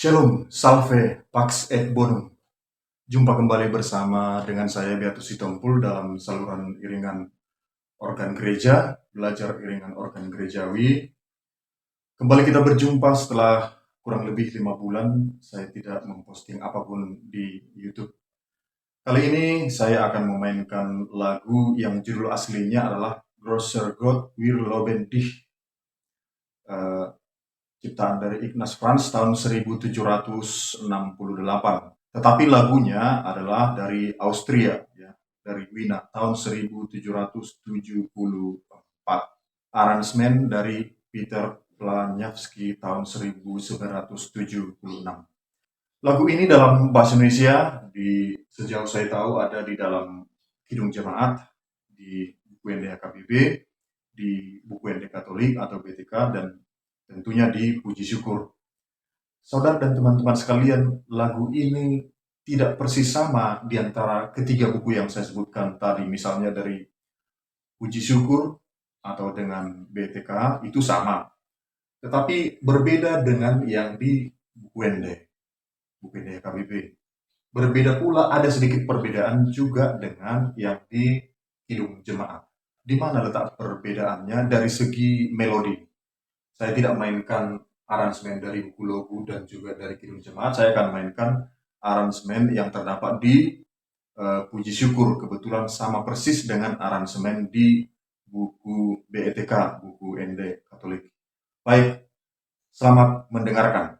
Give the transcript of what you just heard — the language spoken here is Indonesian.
Shalom, Salve, Pax et Bonum. Jumpa kembali bersama dengan saya Beatus Sitompul dalam saluran iringan organ gereja, belajar iringan organ gerejawi. Kembali kita berjumpa setelah kurang lebih 5 bulan saya tidak memposting apapun di YouTube. Kali ini saya akan memainkan lagu yang judul aslinya adalah Großer Gott, wir loben dich. Ciptaan dari Ignaz Franz tahun 1768. Tetapi lagunya adalah dari Austria, ya, dari Wina tahun 1774. Aransemen dari Peter Planyavsky tahun 1976. Lagu ini dalam bahasa Indonesia sejauh saya tahu ada di dalam Kidung Jemaat, di buku NDHKBB, di buku ND Katolik atau BTK, dan tentunya di Puji Syukur. Saudara dan teman-teman sekalian, lagu ini tidak persis sama di antara ketiga buku yang saya sebutkan tadi, misalnya dari Puji Syukur atau dengan BTK, itu sama. Tetapi berbeda dengan yang di buku ND KBB. Berbeda pula, ada sedikit perbedaan juga dengan yang di Kidung Jemaat. Di mana letak perbedaannya? Dari segi melodi. Saya tidak mainkan aransemen dari buku logu dan juga dari Kidung Jemaat. Saya akan mainkan aransemen yang terdapat di Puji Syukur. Kebetulan sama persis dengan aransemen di buku BETK, buku ND Katolik. Baik, selamat mendengarkan.